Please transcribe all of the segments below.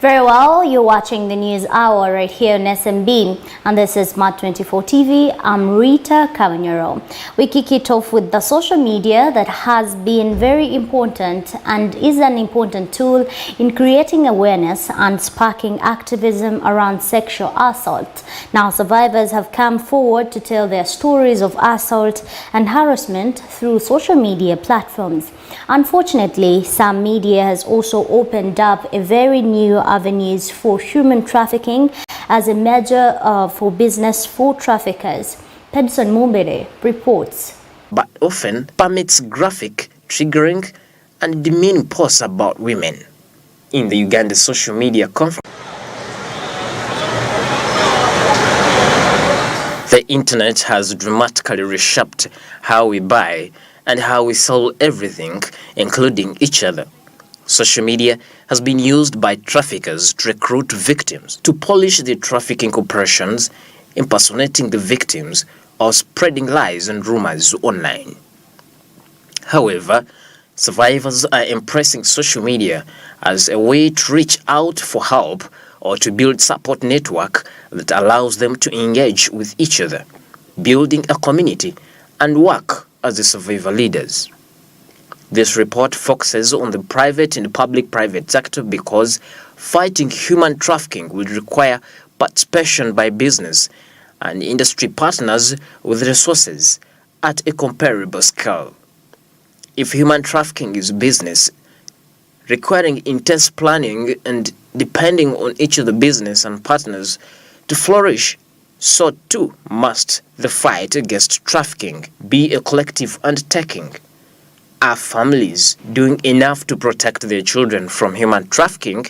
Very well, you're watching the news hour right here on SMB, and this is Mat24 TV. I'm RITAH KABANYORO. We kick it off with the social media that has been very important and is an important tool in creating awareness and sparking activism around sexual assault. Now, survivors have come forward to tell their stories of assault and harassment through social media platforms. Unfortunately, some media has also opened up a very new avenues for human trafficking as a measure for business for traffickers. Pedson Mumbere reports. But often permits graphic, triggering and demeaning posts about women. In the Uganda social media conference, the internet has dramatically reshaped how we buy and how we sell everything, including each other. Social media has been used by traffickers to recruit victims, to polish their trafficking operations, impersonating the victims, or spreading lies and rumors online. However, survivors are embracing social media as a way to reach out for help or to build support network that allows them to engage with each other, building a community and work as the survivor leaders. This report focuses on the private and public-private sector because fighting human trafficking will require participation by business and industry partners with resources at a comparable scale. If human trafficking is business, requiring intense planning and depending on each of the business and partners to flourish, so too must the fight against trafficking be a collective undertaking. Are families doing enough to protect their children from human trafficking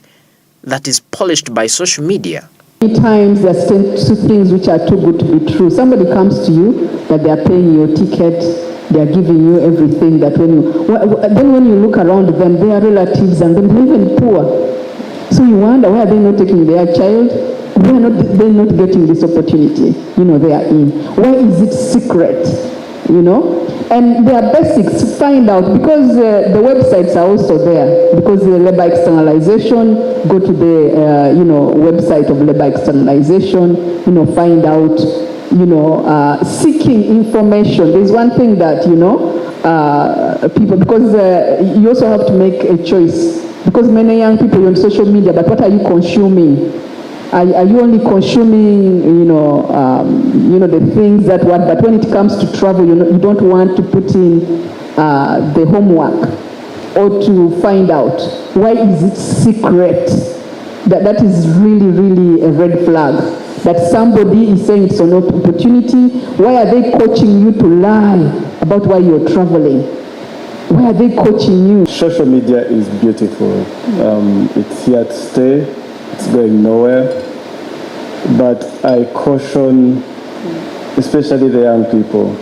that is polished by social media? Many times there are two things which are too good to be true. Somebody comes to you that they are paying your ticket, they are giving you everything that when you look around them, they are relatives and they're even poor. So you wonder, why are they not taking their child? They're not getting this opportunity, they are in. Why is it secret, And there are basics to find out because the websites are also there. Because the labor externalization, go to the, website of labor externalization, find out, seeking information. There's one thing that, people, because you also have to make a choice. Because many young people are on social media, but what are you consuming? Are you only consuming, the things that what? But when it comes to travel, you don't want to put in the homework or to find out why is it secret. That is really, really a red flag. That somebody is saying it's an opportunity. Why are they coaching you to lie about why you're traveling? Why are they coaching you? Social media is beautiful. It's here to stay. It's going nowhere. But I caution, especially the young people,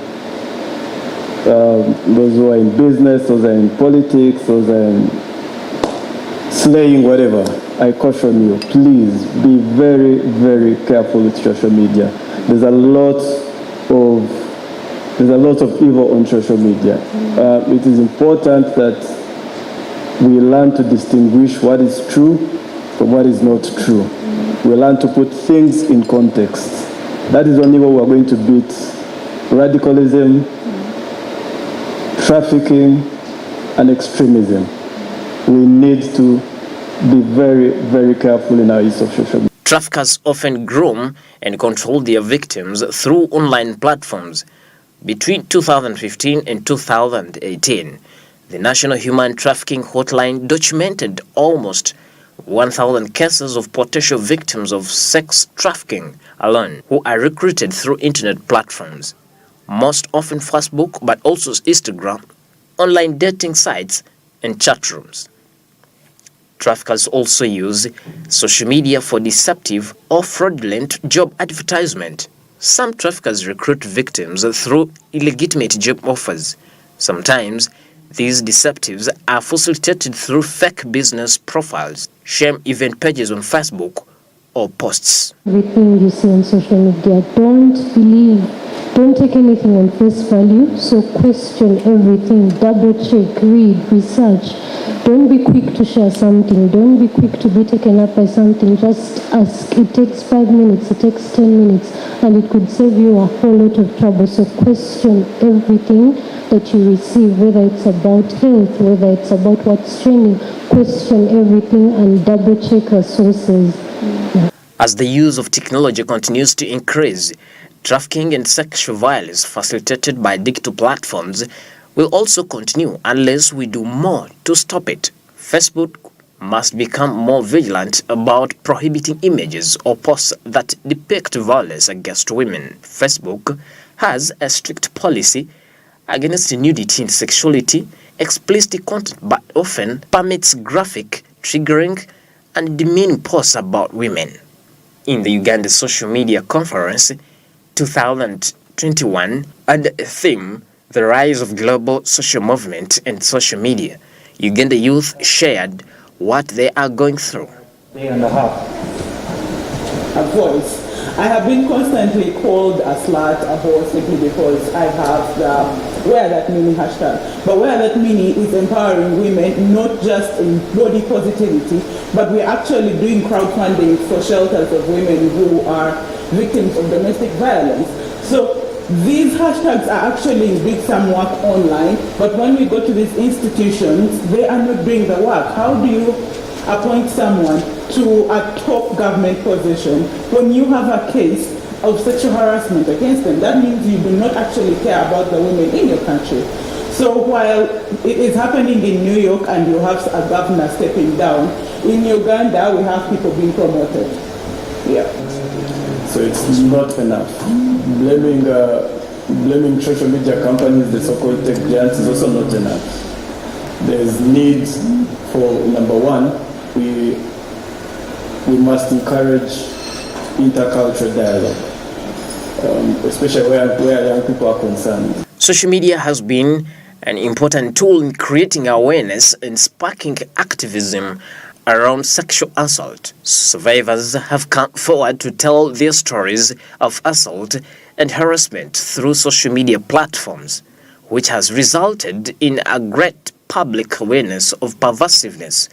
those who are in business, those who are in politics, those who are in slaying, whatever. I caution you, please be very, very careful with social media. There's a lot of evil on social media. It is important that we learn to distinguish what is true from what is not true. We learn to put things in context. That is only way we're going to beat radicalism, trafficking, and extremism. We need to be very, very careful in our use of social media. Traffickers often groom and control their victims through online platforms. Between 2015 and 2018, the National Human Trafficking Hotline documented almost 1,000 cases of potential victims of sex trafficking alone who are recruited through internet platforms, most often Facebook, but also Instagram, online dating sites, and chat rooms. Traffickers also use social media for deceptive or fraudulent job advertisement. Some traffickers recruit victims through illegitimate job offers. Sometimes, these deceptives are facilitated through fake business profiles, shame event pages on Facebook, or posts. Everything you see on social media, don't take anything on face value, so question everything, double check, read, research. Don't be quick to share something. Don't be quick to be taken up by something. Just ask. It takes 5 minutes. It takes 10 minutes. And it could save you a whole lot of trouble. So question everything that you receive, whether it's about health, whether it's about what's training. Question everything and double check your sources. As the use of technology continues to increase, trafficking and sexual violence facilitated by digital platforms will also continue unless we do more to stop it. Facebook must become more vigilant about prohibiting images or posts that depict violence against women. Facebook has a strict policy against nudity and sexuality, explicit content, but often permits graphic, triggering, and demeaning posts about women. In the Uganda Social Media Conference 2021, under a theme, The Rise of Global Social Movement and Social Media, Uganda youth shared what they are going through. Day and a half. A voice. I have been constantly called a slut, a whore, simply because I have the Wear That Mini hashtag. But Wear That Mini is empowering women, not just in body positivity, but we're actually doing crowdfunding for shelters of women who are victims of domestic violence. So these hashtags are actually doing some work online, but when we go to these institutions, they are not doing the work. How do you appoint someone to a top government position when you have a case of sexual harassment against them? That means you do not actually care about the women in your country. So while it is happening in New York and you have a governor stepping down, in Uganda we have people being promoted. Yeah. So it's not enough. Blaming social media companies, the so-called tech giants, is also not enough. There's need for, number one, we must encourage intercultural dialogue, especially where young people are concerned. Social media has been an important tool in creating awareness and sparking activism around sexual assault. Survivors have come forward to tell their stories of assault and harassment through social media platforms, which has resulted in a great public awareness of pervasiveness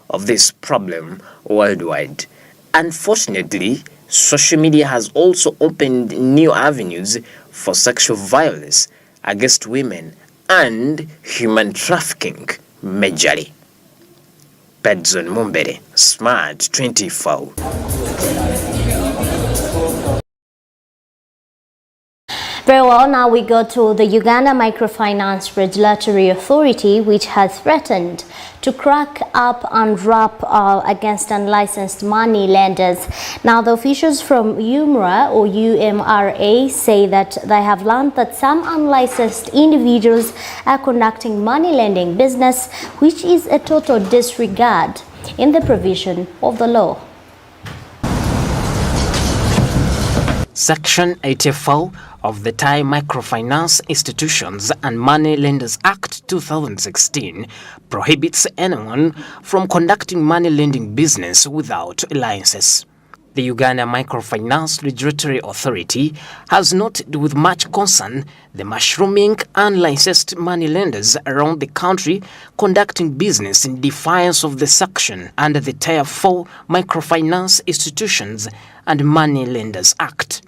of this problem worldwide. Unfortunately, social media has also opened new avenues for sexual violence against women and human trafficking majorly. Pedson Mumbere, Smart 24. Very well, now we go to the Uganda Microfinance Regulatory Authority, which has threatened to crack up and rap against unlicensed money lenders. Now, the officials from UMRA say that they have learned that some unlicensed individuals are conducting money lending business, which is a total disregard in the provision of the law. Section 84 of the Thai Microfinance Institutions and Money Lenders Act 2016 prohibits anyone from conducting money lending business without licenses. The Uganda Microfinance Regulatory Authority has noted with much concern the mushrooming unlicensed money lenders around the country conducting business in defiance of the section under the Tier 4 Microfinance Institutions and Money Lenders Act.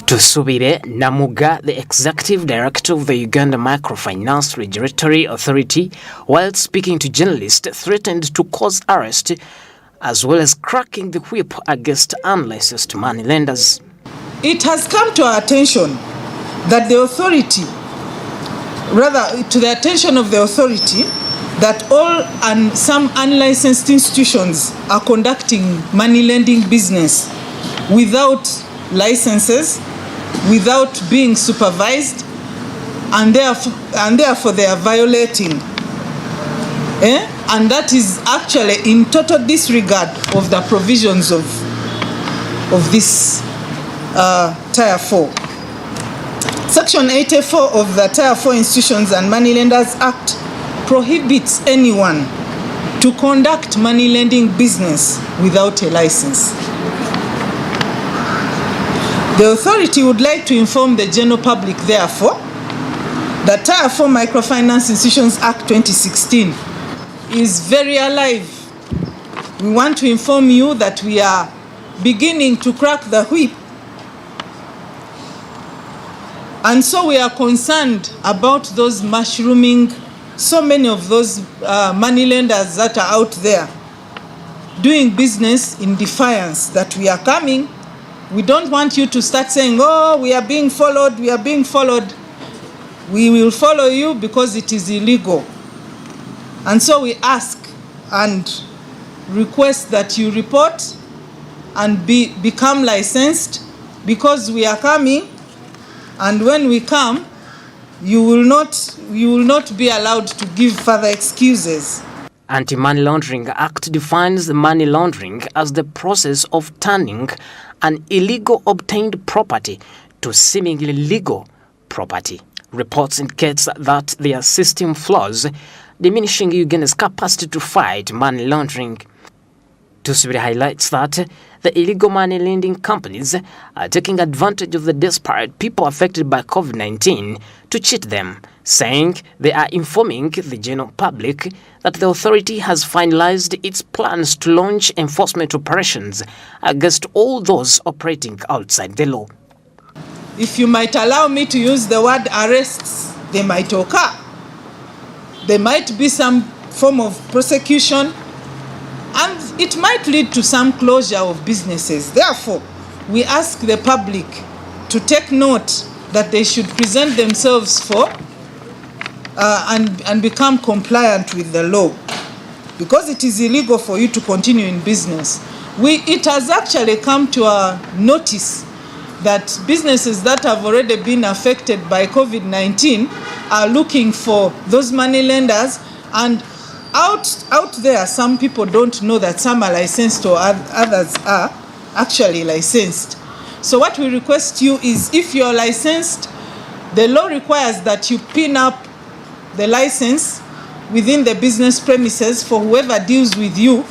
Tusubire Namuga, the Executive Director of the Uganda Microfinance Regulatory Authority, while speaking to journalists, threatened to cause arrest as well as cracking the whip against unlicensed money lenders. It has come to our attention that the authority, rather to the attention of the authority, that all and some unlicensed institutions are conducting money lending business without licenses, without being supervised, and therefore they are violating. And that is actually in total disregard of the provisions of this Tier 4. Section 84 of the Tier 4 Institutions and Money Lenders Act prohibits anyone to conduct money lending business without a license. The authority would like to inform the general public, therefore, that Tier 4 Microfinance Institutions Act 2016 is very alive. We want to inform you that we are beginning to crack the whip. And so we are concerned about those mushrooming, so many of those money lenders that are out there doing business in defiance that we are coming. We don't want you to start saying, oh, we are being followed, we are being followed. We will follow you because it is illegal. And so we ask and request that you report and become licensed, because we are coming, and when we come, you will not be allowed to give further excuses. Anti-Money Laundering Act defines money laundering as the process of turning an illegal obtained property to seemingly legal property. Reports indicate that there are system flaws, diminishing Uganda's capacity to fight money laundering. Tusubiri highlights that the illegal money lending companies are taking advantage of the desperate people affected by COVID-19 to cheat them, saying they are informing the general public that the authority has finalized its plans to launch enforcement operations against all those operating outside the law. If you might allow me to use the word arrests, they might occur. There might be some form of prosecution, and it might lead to some closure of businesses. Therefore, we ask the public to take note that they should present themselves for and become compliant with the law, because it is illegal for you to continue in business. It has actually come to our notice that businesses that have already been affected by COVID-19 are looking for those money lenders, and out there, some people don't know that some are licensed or others are actually licensed. So what we request you is, if you're licensed, the law requires that you pin up the license within the business premises for whoever deals with you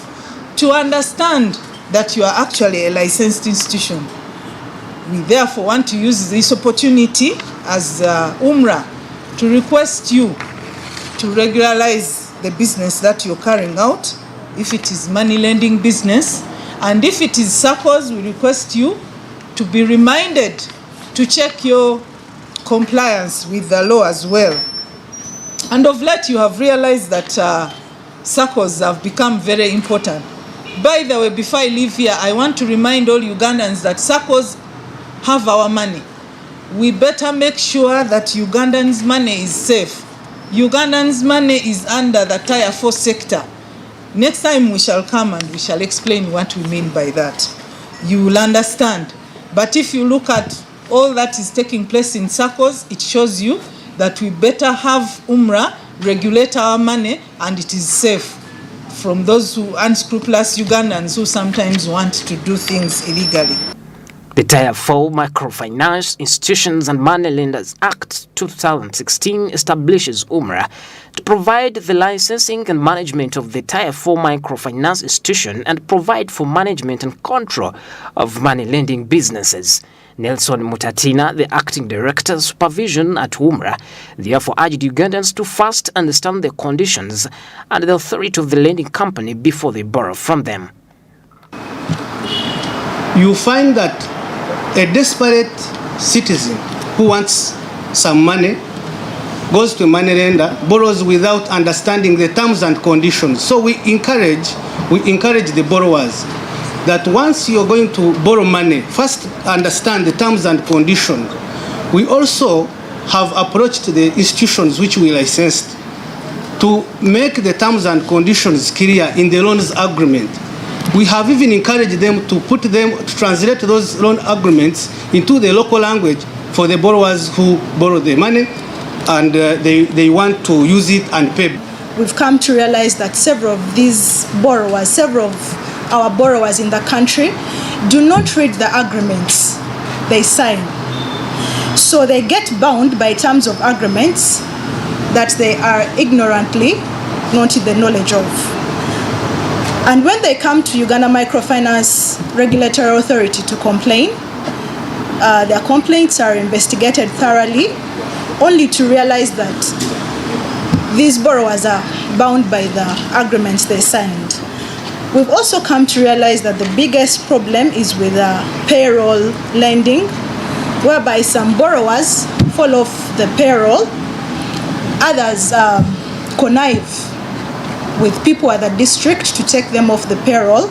to understand that you are actually a licensed institution. We therefore want to use this opportunity as UMRA to request you to regularize the business that you're carrying out, if it is money lending business, and if it is SACCOs, we request you to be reminded to check your compliance with the law as well. And of late, you have realized that SACCOs have become very important. By the way, before I leave here, I want to remind all Ugandans that SACCOs have our money. We better make sure that Ugandans' money is safe. Ugandans' money is under the Tier 4 sector. Next time we shall come and we shall explain what we mean by that. You will understand. But if you look at all that is taking place in SACCOs, it shows you that we better have UMRA regulate our money, and it is safe from those unscrupulous Ugandans who sometimes want to do things illegally. The Tier 4 Microfinance Institutions and Money Lenders Act 2016 establishes UMRA to provide the licensing and management of the Tier 4 microfinance institution and provide for management and control of money lending businesses. Nelson Mutatina, the acting director of supervision at UMRA, therefore urged Ugandans to first understand the conditions and the authority of the lending company before they borrow from them. You find that a desperate citizen who wants some money goes to a money lender, borrows without understanding the terms and conditions. So we encourage the borrowers that once you're going to borrow money, first understand the terms and conditions. We also have approached the institutions which we licensed to make the terms and conditions clear in the loans agreement. We have even encouraged them to translate those loan agreements into the local language for the borrowers who borrow the money and they want to use it and pay. We've come to realize that several of our borrowers in the country do not read the agreements they sign. So they get bound by terms of agreements that they are ignorantly not in the knowledge of. And when they come to Uganda Microfinance Regulatory Authority to complain, their complaints are investigated thoroughly, only to realize that these borrowers are bound by the agreements they signed. We've also come to realize that the biggest problem is with payroll lending, whereby some borrowers fall off the payroll, others connive with people at the district to take them off the payroll,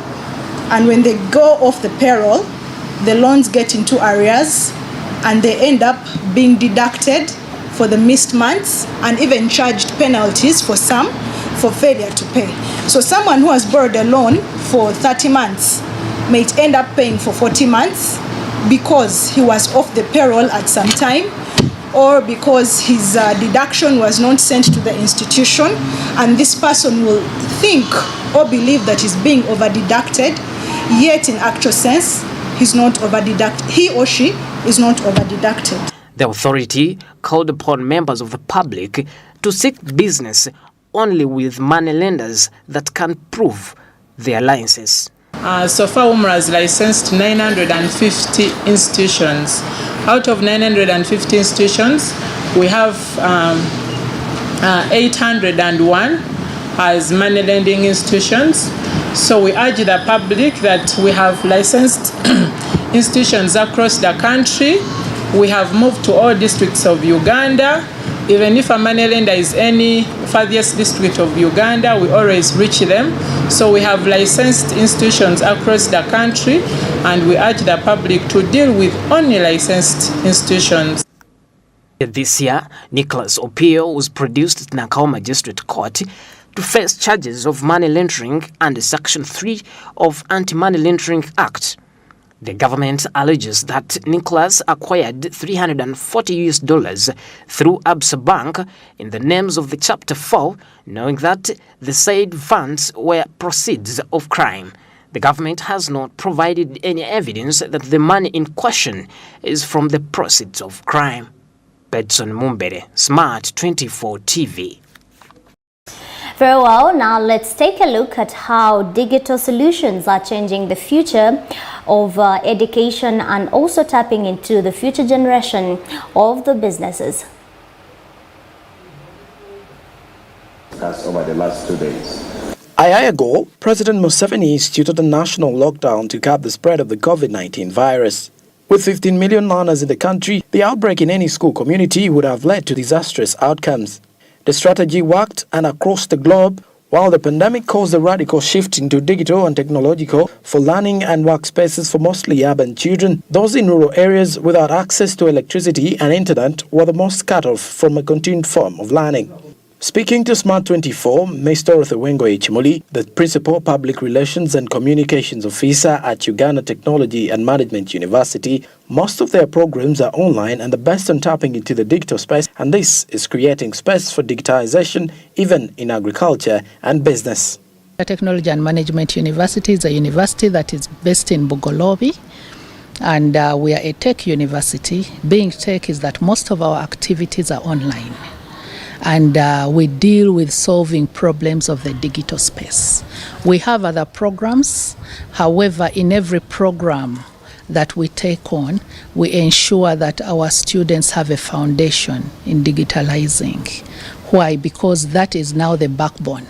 and when they go off the payroll, the loans get into arrears and they end up being deducted for the missed months and even charged penalties for some for failure to pay. So someone who has borrowed a loan for 30 months may end up paying for 40 months because he was off the payroll at some time, or because his deduction was not sent to the institution, and this person will think or believe that he's being over-deducted, yet in actual sense, he's not over-deducted. He or she is not over-deducted. The authority called upon members of the public to seek business only with money lenders that can prove their licenses. So far, UMRA has licensed 950 institutions. Out of 950 institutions, we have 801 as money lending institutions. So we urge the public that we have licensed institutions across the country. We have moved to all districts of Uganda. Even if a money lender is any farthest district of Uganda, we always reach them. So we have licensed institutions across the country, and we urge the public to deal with only licensed institutions. This year, Nicholas Opio was produced at Nakao Magistrate Court to face charges of money laundering under Section 3 of Anti-Money Laundering Act. The government alleges that Nicholas acquired $340 through Absa Bank in the names of the Chapter 4, knowing that the said funds were proceeds of crime. The government has not provided any evidence that the money in question is from the proceeds of crime. Bedson Mumbere, Smart 24 TV. Very well, now let's take a look at how digital solutions are changing the future of education and also tapping into the future generation of the businesses. Over the last 2 days. A year ago, President Museveni instituted a national lockdown to curb the spread of the COVID-19 virus. With 15 million learners in the country, the outbreak in any school community would have led to disastrous outcomes. The strategy worked, and across the globe, while the pandemic caused a radical shift into digital and technological for learning and workspaces for mostly urban children, those in rural areas without access to electricity and internet were the most cut off from a continued form of learning. Speaking to Smart 24, Mr. Wengo Ichimuli, the Principal Public Relations and Communications Officer at Uganda Technology and Management University, most of their programs are online and the best on tapping into the digital space, and this is creating space for digitization even in agriculture and business. The Technology and Management University is a university that is based in Bugolobi, and we are a tech university. Being tech is that most of our activities are online. And we deal with solving problems of the digital space. We have other programs. However, in every program that we take on, we ensure that our students have a foundation in digitalizing. Why? Because that is now the backbone.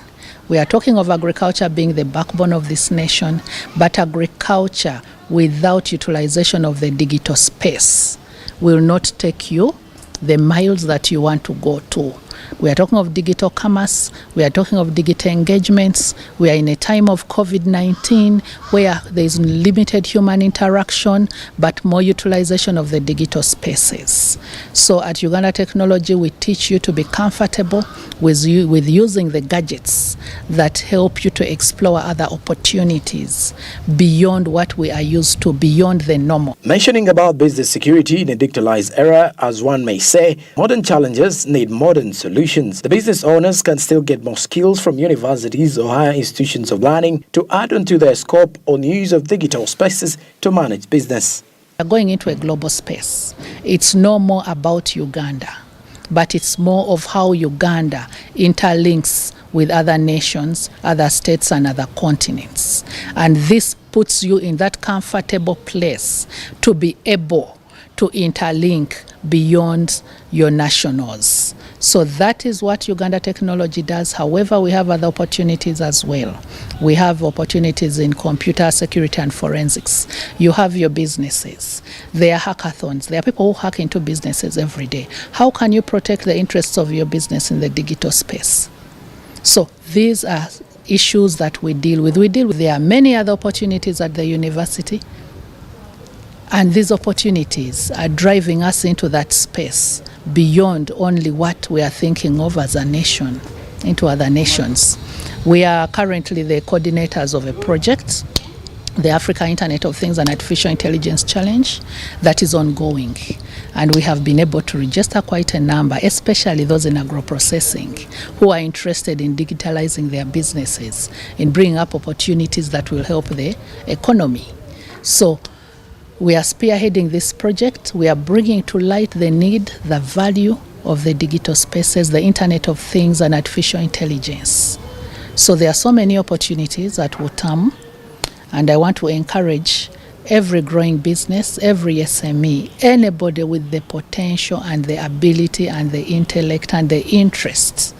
We are talking of agriculture being the backbone of this nation, but agriculture without utilization of the digital space will not take you the miles that you want to go to. We are talking of digital commerce, we are talking of digital engagements, we are in a time of COVID-19 where there is limited human interaction but more utilization of the digital spaces. So at Uganda Technology, we teach you to be comfortable with using the gadgets that help you to explore other opportunities beyond what we are used to, beyond the normal. Mentioning about business security in a digitalized era, as one may say, modern challenges need modern solutions. The business owners can still get more skills from universities or higher institutions of learning to add onto their scope on use of digital spaces to manage business. We are going into a global space. It's no more about Uganda, but it's more of how Uganda interlinks with other nations, other states, and other continents. And this puts you in that comfortable place to be able to interlink beyond your nationals. So that is what Uganda Technology does. However, we have other opportunities as well. We have opportunities in computer security and forensics. You have your businesses. There are hackathons. There are people who hack into businesses every day. How can you protect the interests of your business in the digital space? So these are issues that we deal with. There are many other opportunities at the university. And these opportunities are driving us into that space beyond only what we are thinking of as a nation, into other nations. We are currently the coordinators of a project, the Africa Internet of Things and Artificial Intelligence Challenge, that is ongoing. And we have been able to register quite a number, especially those in agro-processing, who are interested in digitalizing their businesses, in bringing up opportunities that will help the economy. So we are spearheading this project. We are bringing to light the need, the value of the digital spaces, the Internet of Things and artificial intelligence. So there are so many opportunities at WUTAM, and I want to encourage every growing business, every SME, anybody with the potential and the ability and the intellect and the interests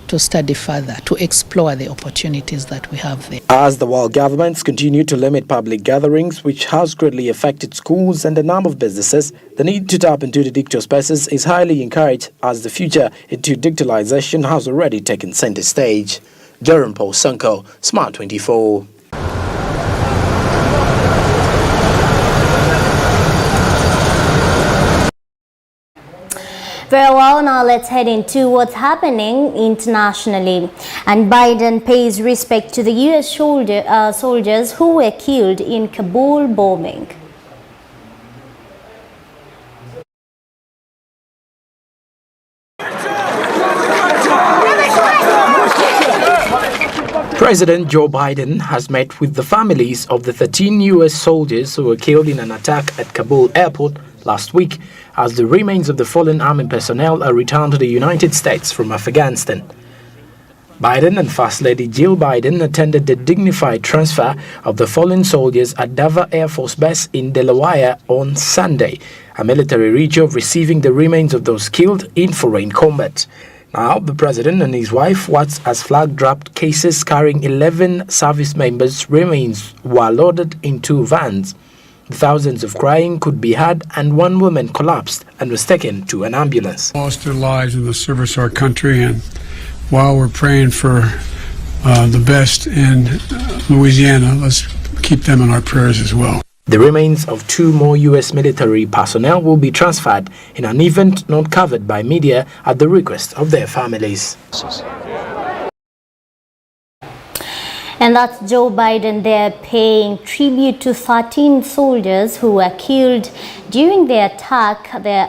to study further, to explore the opportunities that we have there. As the world governments continue to limit public gatherings, which has greatly affected schools and a number of businesses, the need to tap into the digital spaces is highly encouraged as the future into digitalization has already taken center stage. Jerome Paul Sanko, Smart 24. Very well, now let's head into what's happening internationally. And Biden pays respect to the U.S. soldiers who were killed in Kabul bombing. President Joe Biden has met with the families of the 13 U.S. soldiers who were killed in an attack at Kabul airport last week, as the remains of the fallen army personnel are returned to the United States from Afghanistan. Biden and First Lady Jill Biden attended the dignified transfer of the fallen soldiers at Dover Air Force Base in Delaware on Sunday, a military ritual receiving the remains of those killed in foreign combat. Now, the president and his wife watched as flag-draped cases carrying 11 service members' remains were loaded in 2 vans. Thousands of crying could be heard, and one woman collapsed and was taken to an ambulance. Lost their lives in the service of our country, and while we're praying for the best in Louisiana, let's keep them in our prayers as well. The remains of 2 more U.S. military personnel will be transferred in an event not covered by media at the request of their families. And that's Joe Biden there paying tribute to 13 soldiers who were killed during the attack, the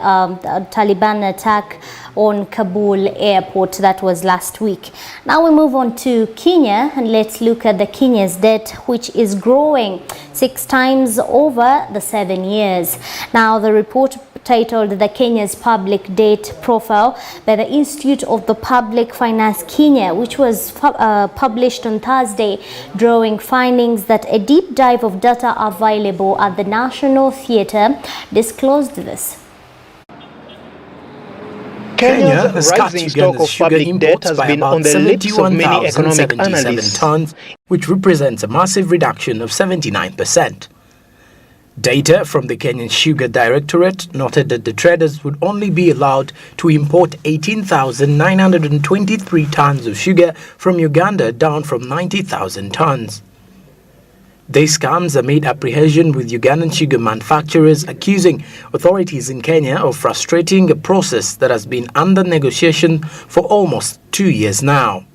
Taliban attack on Kabul airport. That was last week. Now we move on to Kenya, and let's look at the Kenya's debt, which is growing 6 times over the 7 years. Now the report titled The Kenya's Public Debt Profile by the Institute of the Public Finance Kenya, which was published on Thursday, drawing findings that a deep dive of data available at the National Theatre disclosed this. Kenya's rising stock of public debt has been on the lips of many economic analysts, tons, which represents a massive reduction of 79%. Data from the Kenyan Sugar Directorate noted that the traders would only be allowed to import 18,923 tons of sugar from Uganda, down from 90,000 tons. This comes amid apprehension, with Ugandan sugar manufacturers accusing authorities in Kenya of frustrating a process that has been under negotiation for almost 2 years now.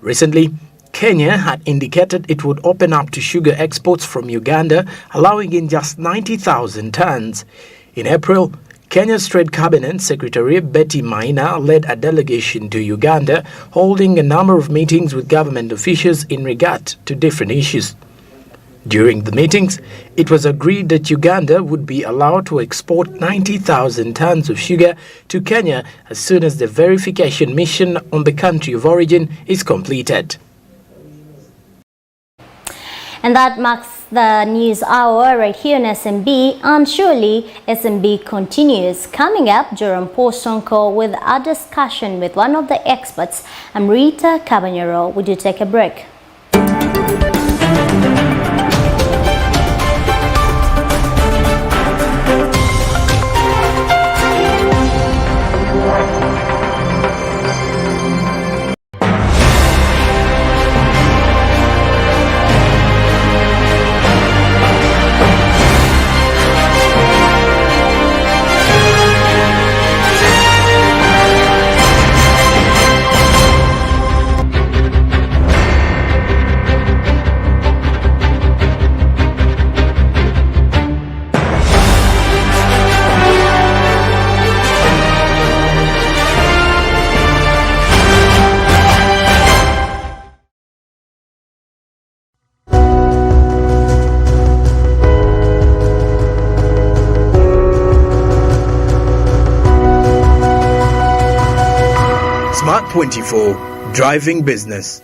Recently, Kenya had indicated it would open up to sugar exports from Uganda, allowing in just 90,000 tons. In April, Kenya's Trade Cabinet Secretary Betty Maina led a delegation to Uganda, holding a number of meetings with government officials in regard to different issues. During the meetings, it was agreed that Uganda would be allowed to export 90,000 tons of sugar to Kenya as soon as the verification mission on the country of origin is completed. And that marks the news hour right here on SMB, and surely SMB continues. Coming up, Jerome Postonko with a discussion with one of the experts. I'm RITAH KABANYORO. Would you take a break? Smart 24, driving business.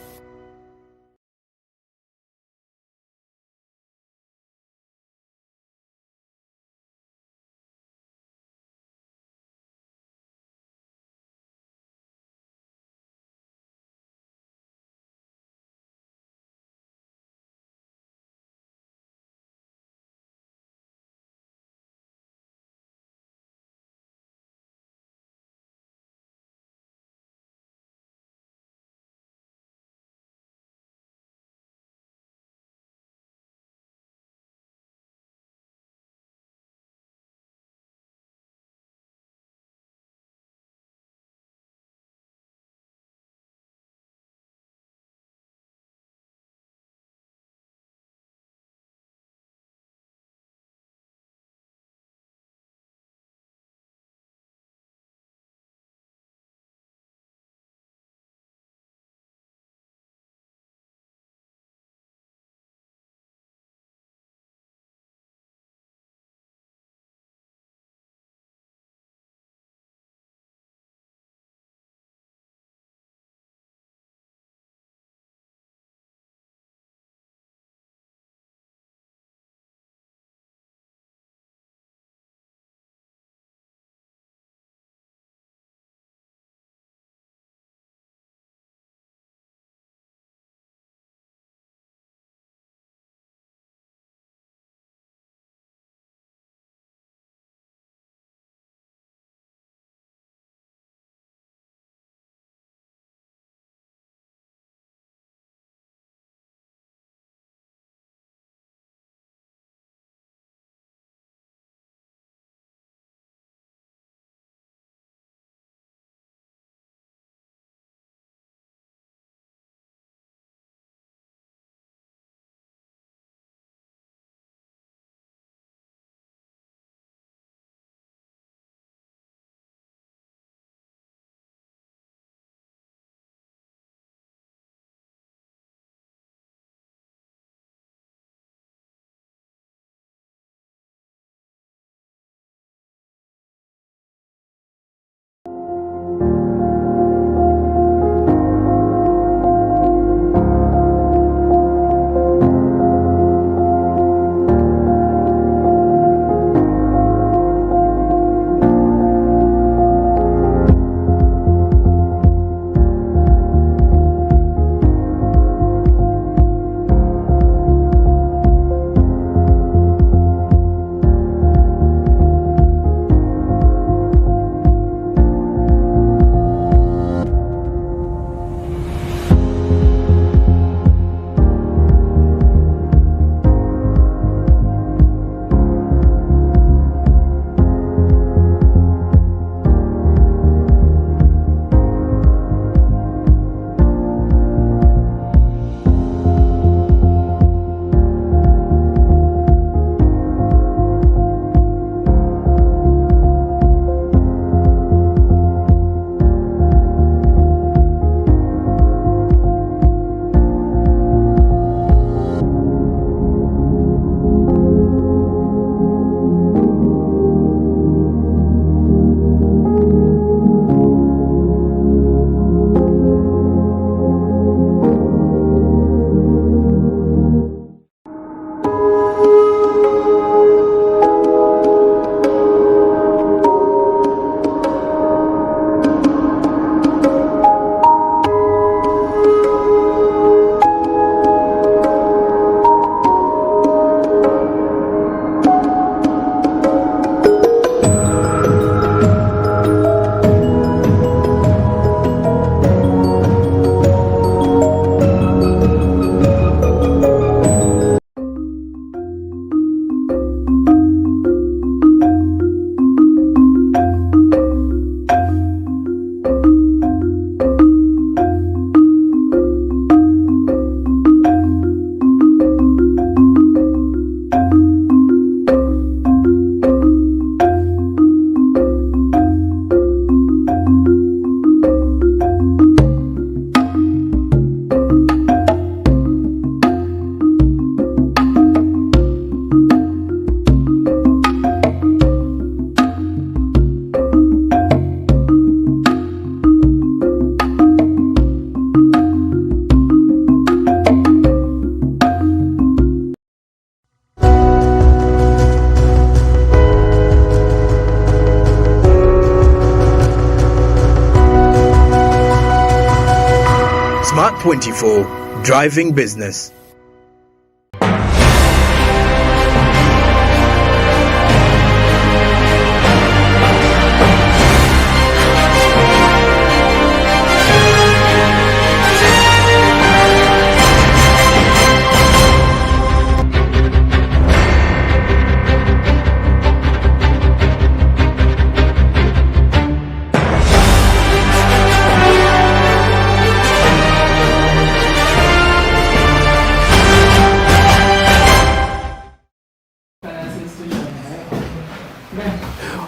Smart 24, driving business.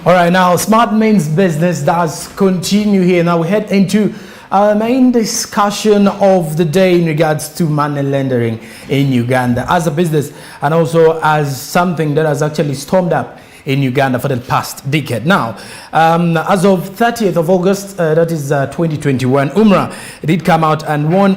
All right, now Smart Means Business does continue here. Now we head into our main discussion of the day in regards to money laundering in Uganda as a business and also as something that has actually stormed up in Uganda for the past decade. Now, as of 30th of August, that is 2021, UMRA did come out and warn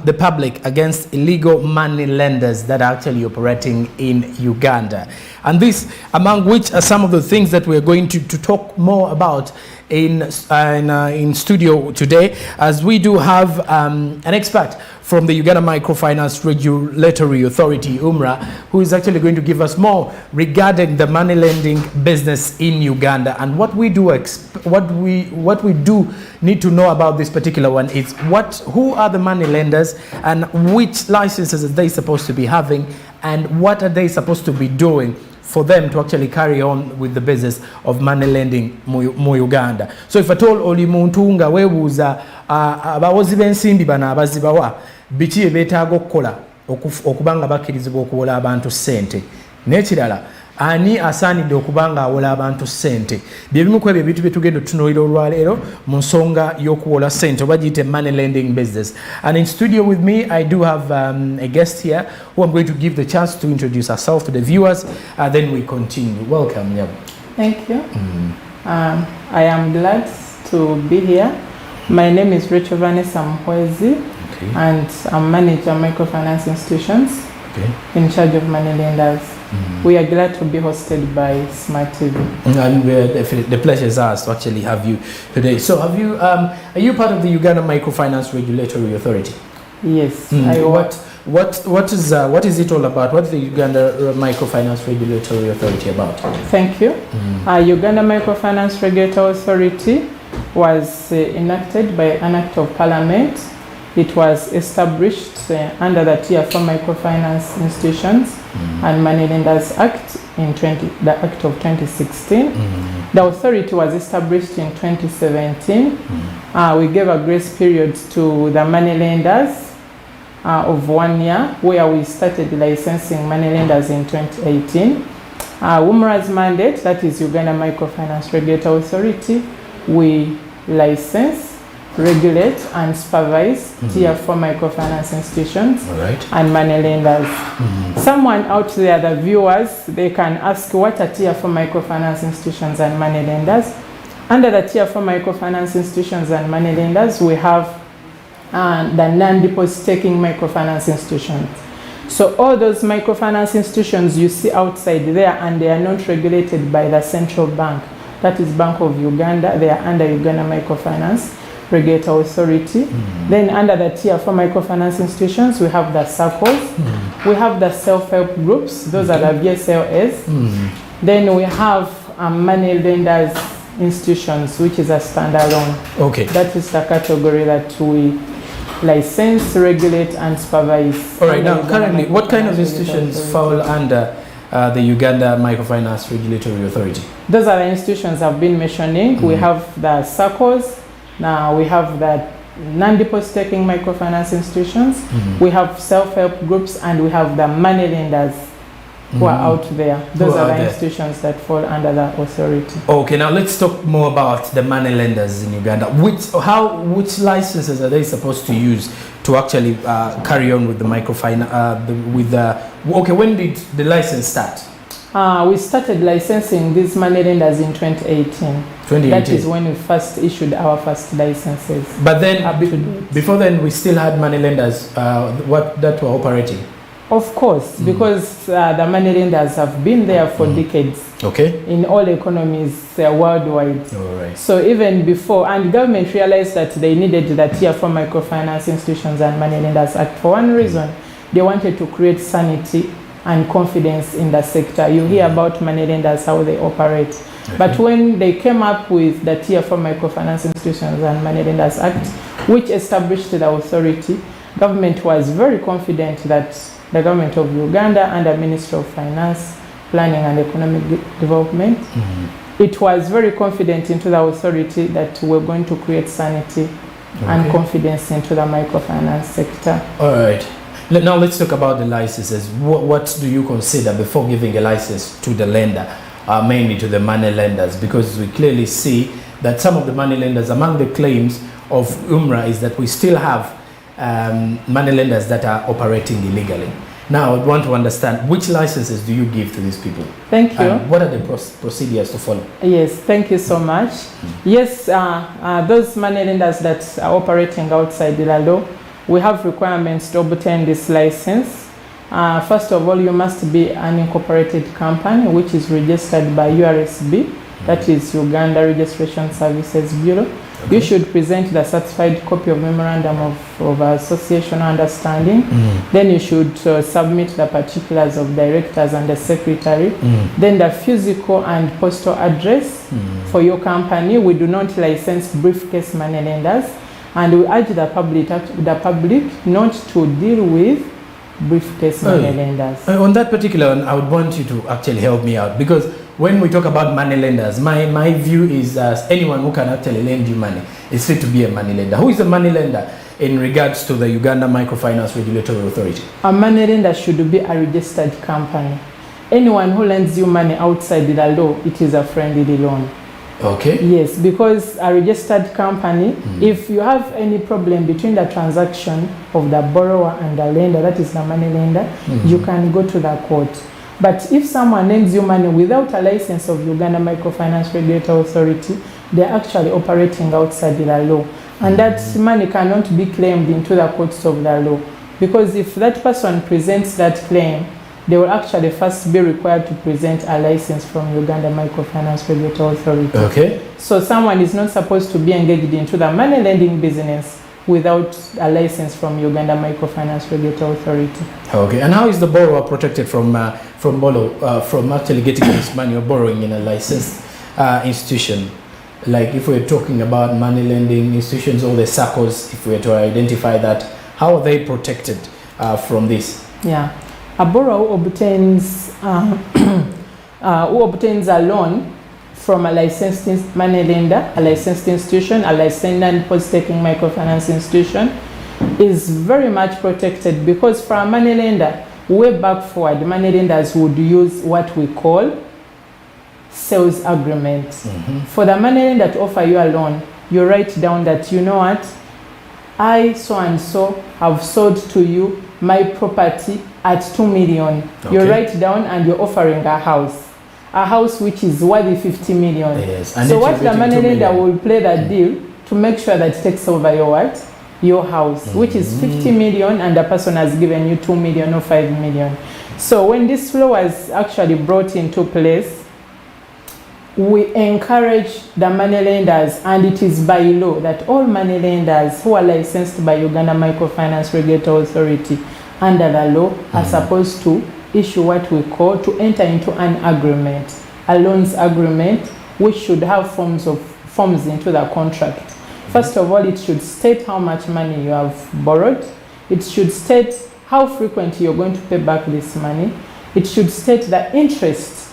the public against illegal money lenders that are actually operating in Uganda. And this, among which are some of the things that we're going to talk more about in studio today, as we do have an expert from the Uganda Microfinance Regulatory Authority, UMRA, who is actually going to give us more regarding the money lending business in Uganda. And what we do need to know about this particular one is who are the money lenders and which licenses are they supposed to be having and what are they supposed to be doing for them to actually carry on with the business of money lending mu Uganda. So if at all oli muntu nga webuuza abawozi b'ensimbi bano abazibawa biki ebeetaaga okukola okubanga bakkirizibwa okuwola abantu ssente n'ekirala ani asaanidde okubanga awola abantu ssente byebimu ku ebyo ebintu bye tugenda otutunuulira olwaleero mu nsonga y'okuwola ssente oba giyite money lending business. And in studio with me I do have a guest here who I'm going to give the chance to introduce herself to the viewers, then we continue. Welcome. Yeah. Thank you. I am glad to be here. My name is Rachel Vanessa Mhwezi, and I'm manager microfinance institutions in charge of money lenders. We are glad to be hosted by Smart TV. And the pleasure is ours to actually have you today. So are you part of the Uganda Microfinance Regulatory Authority? Yes. What is it all about? What is the Uganda Microfinance Regulatory Authority about? Thank you. Uganda Microfinance Regulatory Authority was enacted by an act of parliament. It was established under the Tier 4 Microfinance Institutions and Money Lenders Act the Act of 2016. The authority was established in 2017. We gave a grace period to the money lenders of 1 year, where we started licensing money lenders in 2018. UMRA's mandate, that is Uganda Microfinance Regulatory Authority, we license, regulate and supervise Tier 4 microfinance institutions and money lenders. Someone out there, the viewers, they can ask what are Tier 4 microfinance institutions and money lenders. Under the Tier 4 microfinance institutions and money lenders, we have the non-deposit taking microfinance institutions. So all those microfinance institutions you see outside there, and they are not regulated by the central bank, that is Bank of Uganda. They are under Uganda Microfinance Regulatory Authority. Then under the Tier 4 microfinance institutions, we have the circles, we have the self-help groups, those are the VSLS. Then we have money lenders institutions, which is a standalone. That is the category that we license, regulate and supervise. All right, now currently what kind of institutions fall under the Uganda Microfinance Regulatory Authority? Those are the institutions I've been mentioning. We have the circles, now we have the non-deposit taking microfinance institutions, we have self-help groups, and we have the money lenders who are out there. Those are the institutions that fall under the authority. Okay, now let's talk more about the money lenders in Uganda. Which licenses are they supposed to use to actually carry on with the microfinance? When did the license start? We started licensing these money lenders in 2018. That is when we first issued our first licenses. But then, before then, we still had money lenders that were operating. Of course, because the money lenders have been there for decades. Okay. In all economies worldwide. All right. So even before, and government realized that they needed the Tier 4 Microfinance Institutions and Money Lenders Act for one reason. They wanted to create sanity and confidence in the sector. You hear about money lenders, how they operate. Okay. But when they came up with the Tier 4 Microfinance Institutions and Money Lenders Act, which established the authority, government was very confident that the government of Uganda and the Ministry of Finance, Planning and Economic Development, it was very confident into the authority that we're going to create sanity and confidence into the microfinance sector. All right. Now let's talk about the licenses. What do you consider before giving a license to the lender, mainly to the money lenders? Because we clearly see that some of the money lenders, among the claims of UMRA, is that we still have money lenders that are operating illegally. Now, I want to understand, which licenses do you give to these people? Thank you. And what are the procedures to follow? Yes, thank you so much. Yes, those money lenders that are operating outside the law, we have requirements to obtain this license. First of all, you must be an incorporated company which is registered by URSB, that is Uganda Registration Services Bureau. Okay. You should present the certified copy of Memorandum of Association Understanding. Then you should submit the particulars of directors and the secretary. Then the physical and postal address for your company. We do not license briefcase money lenders, and we urge the public not to deal with briefcase money lenders. On that particular one, I would want you to actually help me out, because when we talk about money lenders, my view is anyone who can actually lend you money is fit to be a money lender. Who is a money lender in regards to the Uganda Microfinance Regulatory Authority? A money lender should be a registered company. Anyone who lends you money outside the law, it is a friendly loan. Okay. Yes, because a registered company, if you have any problem between the transaction of the borrower and the lender, that is the money lender, you can go to the court. But if someone lends you money without a license of Uganda Microfinance Regulatory Authority, they're actually operating outside the law. And that money cannot be claimed into the courts of the law. Because if that person presents that claim, they will actually first be required to present a license from Uganda Microfinance Regulatory Authority. Okay. So someone is not supposed to be engaged into the money lending business without a license from Uganda Microfinance Regulatory Authority. Okay. And how is the borrower protected from actually getting this money or borrowing in a licensed institution? Like if we're talking about money lending institutions or the SACCOs, if we were to identify that, how are they protected from this? Yeah. A borrower who obtains a loan from a licensed money lender, a licensed institution, a licensed and post-taking microfinance institution is very much protected, because for a money lender, way back forward, money lenders would use what we call sales agreement. For the money lender to offer you a loan, you write down that, you know what, I so and so have sold to you my property at 2 million. Okay. You write down and you're offering a house which is worth 50 million. Yes. So what the money lender will play that deal to make sure that it takes over your what? Your house, which is 50 million, and the person has given you 2 million or 5 million. So when this law was actually brought into place, we encourage the money lenders, and it is by law that all money lenders who are licensed by Uganda Microfinance Regulatory Authority under the law are supposed to issue what we call, to enter into an agreement, a loans agreement, which should have forms into the contract. First of all, it should state how much money you have borrowed. It should state how frequently you're going to pay back this money. It should state the interest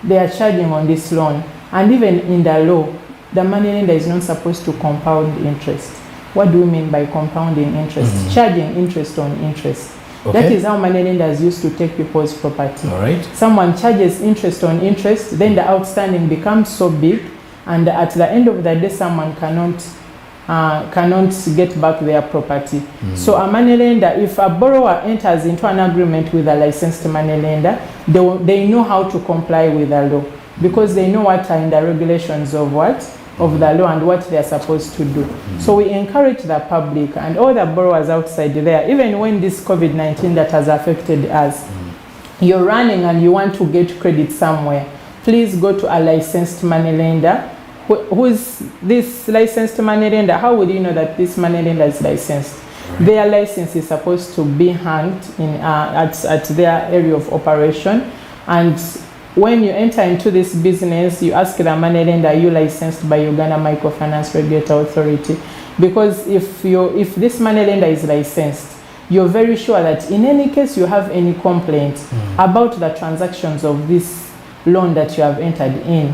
they are charging on this loan. And even in the law, the money lender is not supposed to compound interest. What do we mean by compounding interest? Charging interest on interest. Okay. That is how money lenders used to take people's property. All right. Someone charges interest on interest, then the outstanding becomes so big, and at the end of the day, someone cannot get back their property. So a money lender, if a borrower enters into an agreement with a licensed money lender, they know how to comply with the law, because they know what are in the regulations of what? of the law and what they are supposed to do. So we encourage the public and all the borrowers outside there, even when this COVID-19 that has affected us, you're running and you want to get credit somewhere, please go to a licensed money lender. Who's this licensed money lender? How would you know that this money lender is licensed? Right. Their license is supposed to be hanged in, at their area of operation. And when you enter into this business, you ask the money lender, are you licensed by Uganda Microfinance Regulatory Authority? Because if this money lender is licensed, you're very sure that in any case you have any complaint about the transactions of this loan that you have entered in,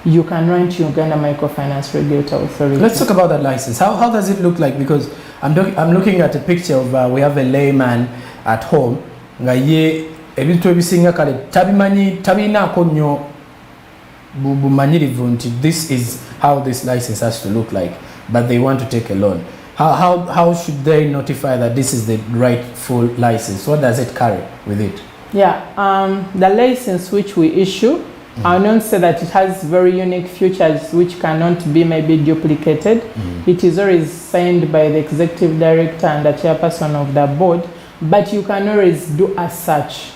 you can run to Uganda Microfinance Regulatory Authority. Let's talk about that license. How does it look like? Because I'm looking at a picture of we have a layman at home. Ebintu ebisinga kale tabinaako nnyo bumanyirivu nti this is how this license has to look like, but they want to take a loan. How should they notify that this is the rightful license? What does it carry with it? Yeah, the license which we issue, I'll not say that it has very unique features which cannot be maybe duplicated. It is always signed by the executive director and the chairperson of the board, but you can always do a search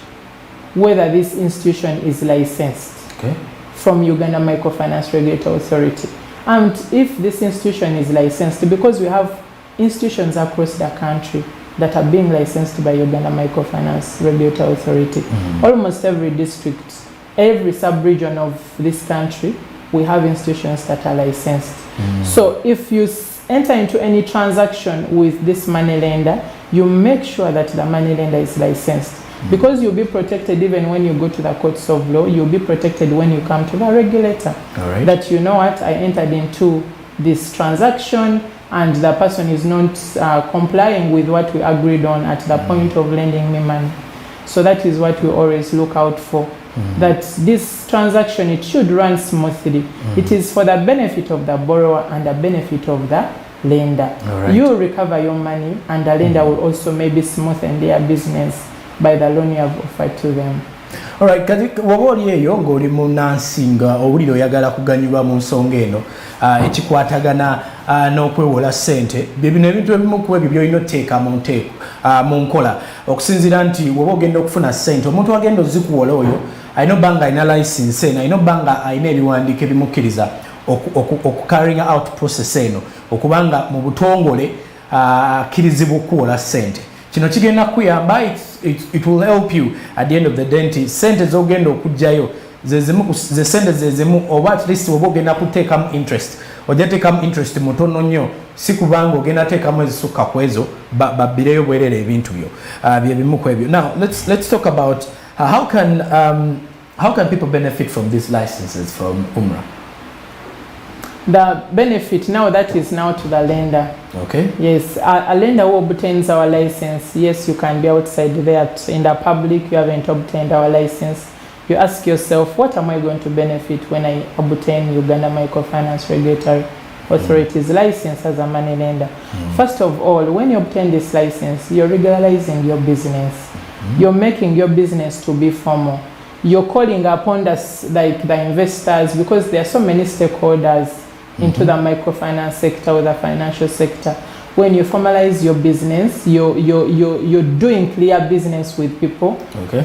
whether this institution is licensed from Uganda Microfinance Regulatory Authority. And if this institution is licensed, because we have institutions across the country that are being licensed by Uganda Microfinance Regulatory Authority, almost every district, every sub-region of this country, we have institutions that are licensed. So if you enter into any transaction with this money lender, you make sure that the money lender is licensed. Because you'll be protected even when you go to the courts of law, you'll be protected when you come to the regulator. That you know what, I entered into this transaction and the person is not complying with what we agreed on at the point of lending me money. So that is what we always look out for. That this transaction, it should run smoothly. It is for the benefit of the borrower and the benefit of the lender. You recover your money and the lender will also maybe smoothen their business by the loan you have offered to them. Alright, kati waboli eyo ng'oli munansinga owulire oyagala kuganyulwa mu nsonga eno ekikwatagana n'okwewola ssente bye bino ebintu ebimu ku ebyo by'olina otteeka mu nkola okusinziira nti woba ogenda okufuna ssente omuntu agenda ozikuwola oyo alina obba nga alina license eno alina obba nga alina ebiwandiiko ebimukkiriza okucarrying out process eno okubanga mu butongole akkirizibwa okuwola ssente. Kino kigenda kuyamba, it will help you at the end of the day nti sente zogenda okujjayo ze sente zezimu oba at least woba ogenda kuteekamu interest ojja teekamu interest mutono nnyo si kubanga ogenda teekamu ezisukka ku ezo babbireyo bwerere ebintu byo bye bimu ku ebyo. Now let's talk about how can people benefit from these licenses from UMRA? The benefit now, that is now to the lender. Okay. Yes, a lender who obtains our license, yes, you can be outside there in the public, you haven't obtained our license. You ask yourself, what am I going to benefit when I obtain Uganda Microfinance Regulatory Authority's license as a money lender? First of all, when you obtain this license, you're regularizing your business. You're making your business to be formal. You're calling upon us, like the investors, because there are so many stakeholders into the microfinance sector or the financial sector. When you formalize your business, you're doing clear business with people.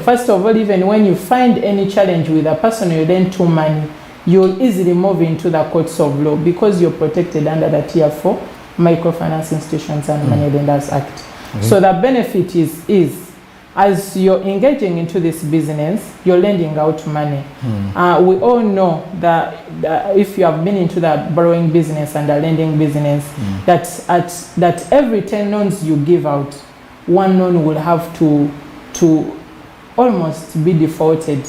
First of all, even when you find any challenge with a person you lend to money, you'll easily move into the courts of law because you're protected under the Tier 4 Microfinance Institutions and Money Lenders Act. So the benefit is as you're engaging into this business, you're lending out money. We all know that if you have been into the borrowing business and the lending business, that every 10 loans you give out, one loan will have to almost be defaulted.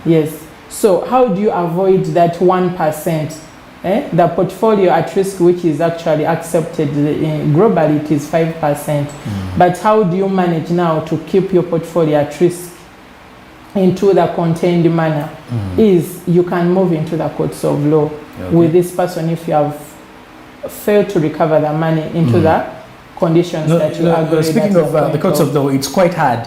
Yes. So how do you avoid that 1%? The portfolio at risk, which is actually accepted globally, it is 5%. But how do you manage now to keep your portfolio at risk into the contained manner? Is you can move into the courts of law with this person if you have failed to recover the money into the conditions that you agreed. Speaking of the courts of law, it's quite hard.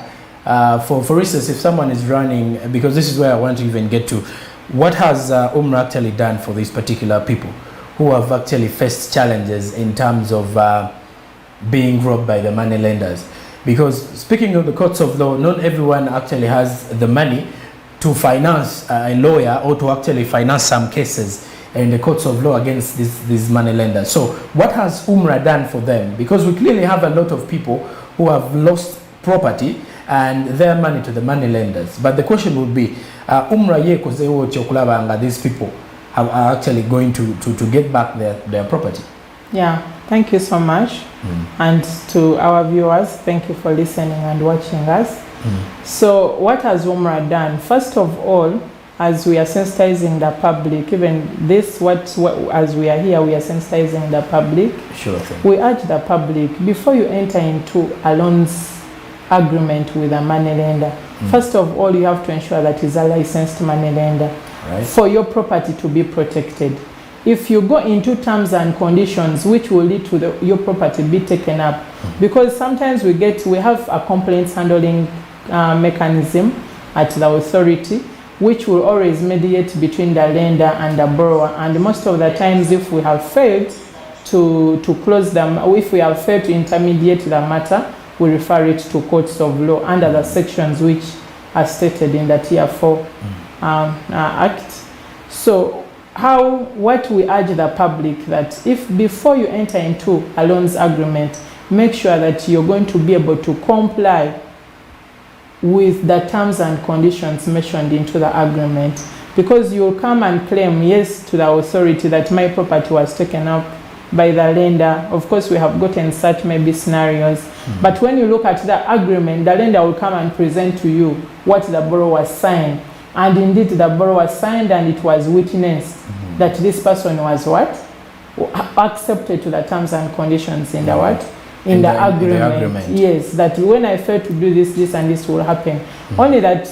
For instance, if someone is running, because this is where I want to even get to, what has UMRA actually done for these particular people who have actually faced challenges in terms of being robbed by the money lenders. Because speaking of the courts of law, not everyone actually has the money to finance a lawyer or to actually finance some cases in the courts of law against these money lenders. So what has UMRA done for them? Because we clearly have a lot of people who have lost property and their money to the money lenders. But the question would be, UMRA ye kozewo chokulabanga, these people are actually going to get back their property? Yeah, thank you so much. And to our viewers, thank you for listening and watching us. So what has UMRA done? First of all, as we are sensitizing the public, even this, as we are here, we are sensitizing the public. Sure thing. We urge the public, before you enter into a loans agreement with a money lender, first of all, you have to ensure that it's a licensed money lender, right, for for your property to be protected. If you go into terms and conditions which will lead to your property be taken up, because sometimes we have a complaints handling mechanism at the authority, which will always mediate between the lender and the borrower. And most of the times, if we have failed to close them, or if we have failed to intermediate the matter, we refer it to courts of law under the sections which are stated in the Tier 4 Act. So what we urge the public, that if before you enter into a loans agreement, make sure that you're going to be able to comply with the terms and conditions mentioned into the agreement, because you'll come and claim yes to the authority that my property was taken up by the lender. Of course, we have gotten such maybe scenarios, but when you look at the agreement, the lender will come and present to you what the borrower signed, and indeed the borrower signed and it was witnessed that this person was accepted to the terms and conditions in the what? In the agreement. Yes, that when I fail to do this, this and this will happen. Only that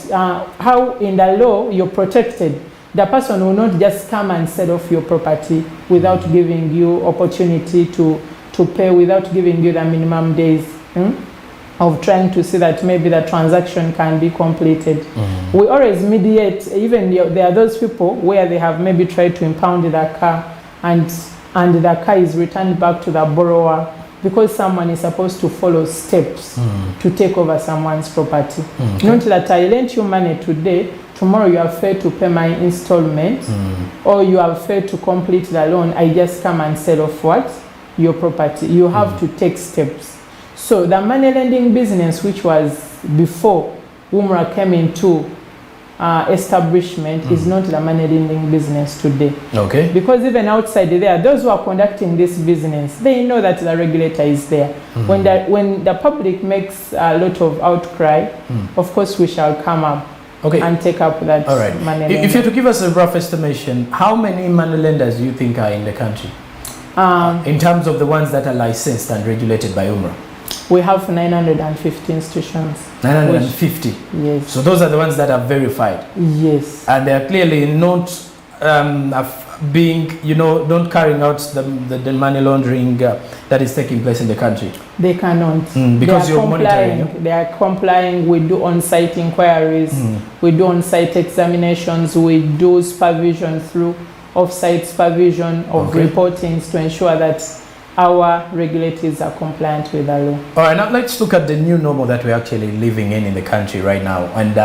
how in the law you're protected. The person will not just come and sell off your property without giving you opportunity to pay, without giving you the minimum days of trying to see that maybe the transaction can be completed. We always mediate. Even there are those people where they have maybe tried to impound the car and the car is returned back to the borrower, because someone is supposed to follow steps to take over someone's property. Not that I lent you money today, tomorrow you have failed to pay my installment, or you have failed to complete the loan, I just come and sell off what? Your property. You have to take steps. So the money lending business, which was before UMRA came into establishment, is not the money lending business today. Okay. Because even outside there, those who are conducting this business, they know that the regulator is there. When the public makes a lot of outcry, of course we shall come up and take up that money lending. If you had to give us a rough estimation, how many money lenders do you think are in the country? In terms of the ones that are licensed and regulated by UMRA? We have 950 institutions. 950? Yes. So those are the ones that are verified? Yes. And they are clearly not not carrying out the money laundering that is taking place in the country? They cannot. Because you're monitoring? They are complying. We do on-site inquiries. We do on-site examinations. We do supervision through off-site supervision of reportings to ensure that our regulators are compliant with the law. All right, now let's look at the new normal that we're actually living in the country right now, and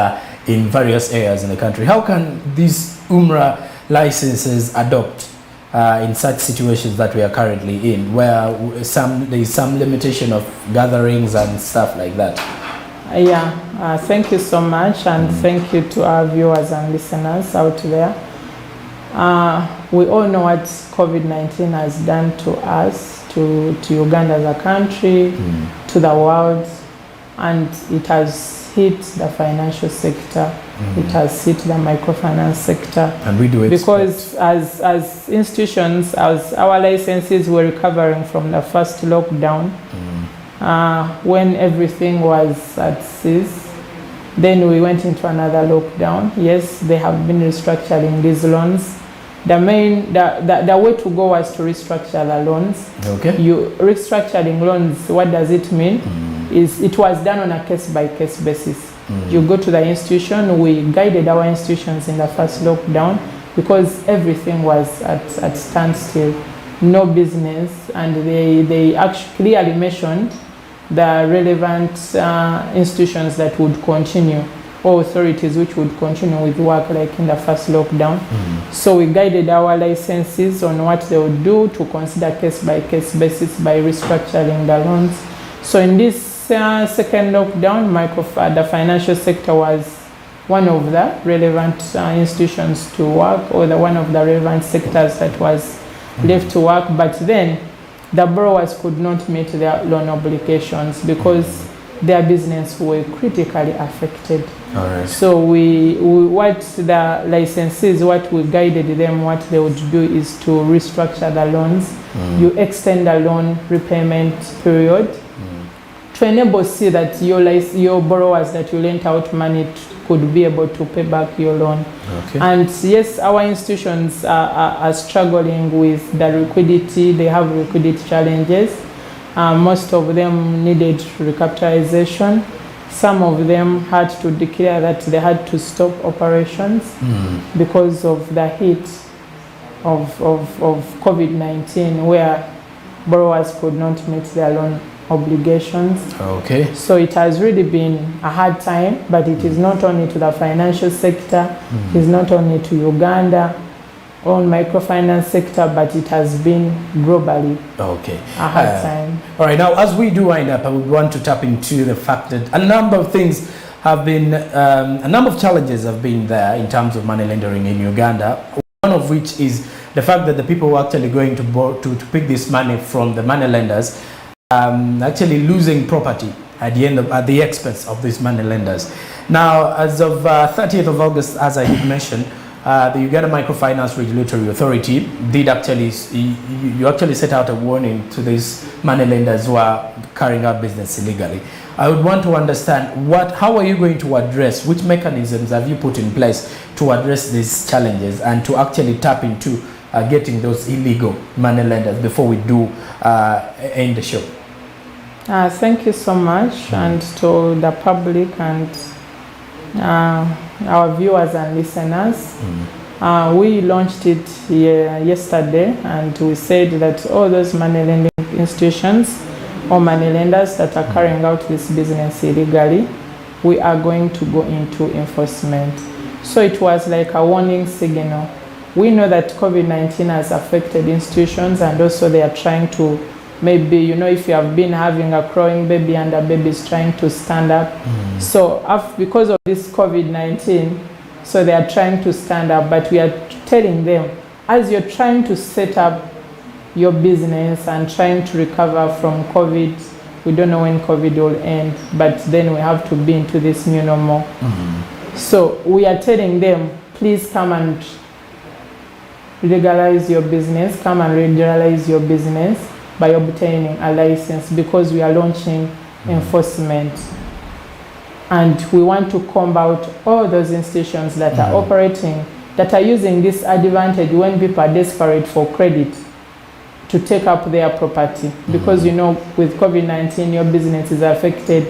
in various areas in the country. How can these UMRA licenses adopt in such situations that we are currently in, where there is some limitation of gatherings and stuff like that? Thank you so much, and thank you to our viewers and listeners out there. We all know what COVID-19 has done to us, to Uganda as a country, to the world, and it has hit the financial sector, it has hit the microfinance sector. And we do expect, because as institutions, as our licenses were recovering from the first lockdown, when everything was at cease, then we went into another lockdown. Yes, they have been restructuring these loans. The way to go was to restructure the loans. Okay. Restructuring loans, what does it mean? Is it was done on a case-by-case basis. You go to the institution. We guided our institutions in the first lockdown because everything was at standstill. no business, and they actually clearly mentioned the relevant institutions that would continue, or authorities which would continue with work like in the first lockdown. So we guided our licensees on what they would do to consider case-by-case basis by restructuring the loans. So in this second lockdown, the financial sector was one of the relevant institutions to work, or one of the relevant sectors that was left to work. But then the borrowers could not meet their loan obligations because their business were critically affected. All right. So what the licensees, what we guided them, what they would do is to restructure the loans. You extend the loan repayment period to enable see that your borrowers that you lent out money could be able to pay back your loan. Okay. And yes, our institutions are struggling with the liquidity. They have liquidity challenges. Most of them needed recapitalization. Some of them had to declare that they had to stop operations because of the heat of COVID-19, where borrowers could not meet their loan obligations. Okay. So it has really been a hard time, but it is not only to the financial sector, it is not only to Uganda, own microfinance sector, but it has been globally a hard time. All right, now as we do wind up, I would want to tap into the fact that a number of things have been, a number of challenges have been there in terms of money laundering in Uganda. One of which is the fact that the people who are actually going to pick this money from the money lenders actually losing property at the expense of these money lenders. Now, as of 30th of August, as I did mention, the Uganda Microfinance Regulatory Authority did actually set out a warning to these money lenders who are carrying out business illegally. I would want to understand how are you going to address, which mechanisms have you put in place to address these challenges and to actually tap into getting those illegal money lenders before we do end the show? Thank you so much, and to the public and our viewers and listeners. We launched it yesterday, and we said that all those money lending institutions or money lenders that are carrying out this business illegally, we are going to go into enforcement. So it was like a warning signal. We know that COVID-19 has affected institutions, and also they are trying to, maybe, if you have been having a crying baby and the baby is trying to stand up. So because of this COVID-19, so they are trying to stand up, but we are telling them, as you're trying to set up your business and trying to recover from COVID, we don't know when COVID will end, but then we have to be into this new normal. So we are telling them, please come and legalize your business, come and regularize your business by obtaining a license, because we are launching enforcement. And we want to combat all those institutions that are operating, that are using this advantage when people are desperate for credit to take up their property. Because with COVID-19, your business is affected.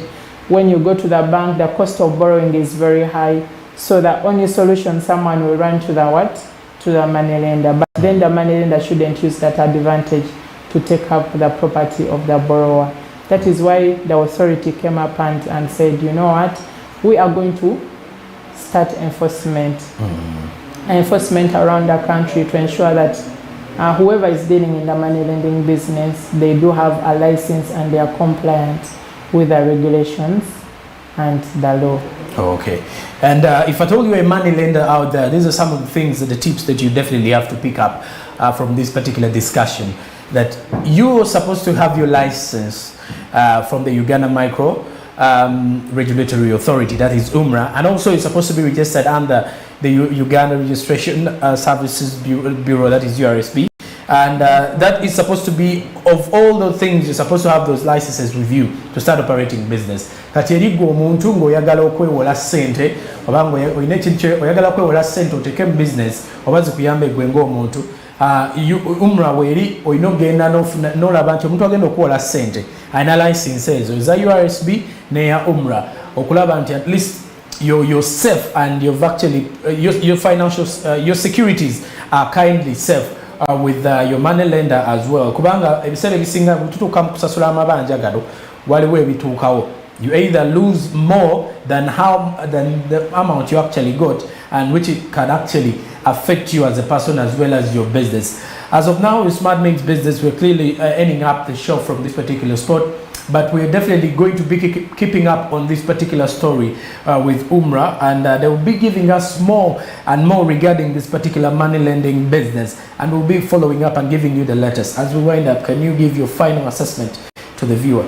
When you go to the bank, the cost of borrowing is very high. So the only solution, someone will run to the money lender. But then the money lender shouldn't use that advantage to take up the property of the borrower. That is why the authority came up and said, you know what, we are going to start enforcement around the country to ensure that whoever is dealing in the money lending business, they do have a license and they are compliant with the regulations and the law. Okay. And if I told you a money lender out there, these are some of the things, the tips that you definitely have to pick up from this particular discussion. That you're supposed to have your license from the Uganda Micro Regulatory Authority, that is UMRA, and also you're supposed to be registered under the Uganda Registration Services Bureau, that is URSB, and that is supposed to be, of all the things, you're supposed to have those licenses with you to start operating business. Kati erigo omuntu ng'oyagala okwewola ssente oba ng'olina ekintu oyagala kwewola ssente oteke business oba zikuyambe gwe ng'omuntu, UMRA weeri olina ogenda n'olaba nti omuntu agenda okuwola ssente alina license ezo eza URSB neya UMRA, okulaba nti at least you're safe and you've actually your financial your securities are kindly safe with your money lender as well. Kubanga ebiseera ebisinga tutuuka mu kusasula amabanja gano waliwo ebituukawo. You either lose more than the amount you actually got, and which it can actually affect you as a person as well as your business. As of now, with Smart Means Business, we're clearly ending up the show from this particular spot. But we're definitely going to be keeping up on this particular story with Umrah, and they will be giving us more and more regarding this particular money lending business, and we'll be following up and giving you the latest. As we wind up, can you give your final assessment to the viewer?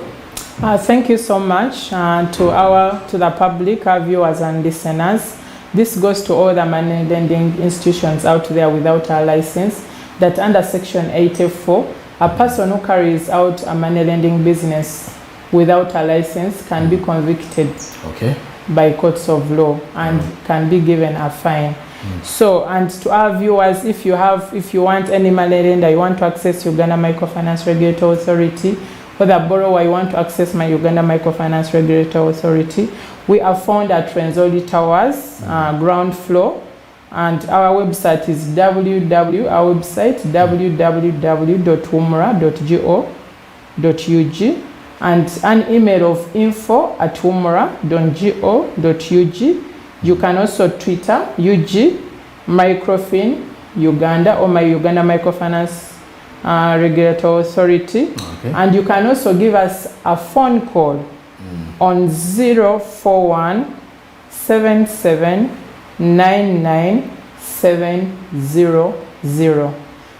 Thank you so much to the public, our viewers and listeners. This goes to all the money lending institutions out there without a license, that under Section 84, a person who carries out a money lending business without a license can be convicted by courts of law and can be given a fine. So, and to our viewers, if you want any money lender, you want to access Uganda Microfinance Regulatory Authority, or the borrower, you want to access my Uganda Microfinance Regulatory Authority, we are found at Renzoli Towers, ground floor. And our website is www.umrah.go.ug, and an email of info@umrah.go.ug. You can also Twitter UG Microfin Uganda or my Uganda Microfinance Regulatory Authority. And you can also give us a phone call on 041 77 99700.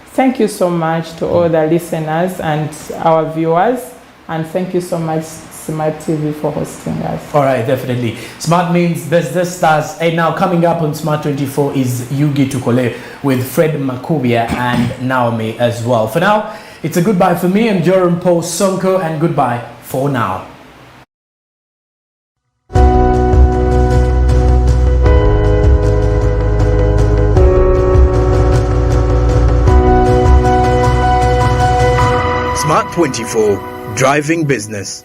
Thank you so much to all the listeners and our viewers, and thank you so much Smart TV for hosting us. All right, definitely. Smart Means Business stars, and now coming up on Smart 24 is Yugi Tukole with Fred Makubia and Naomi as well. For now, it's a goodbye for me and Joram Paul Sonko, and goodbye for now. Smart 24, driving business.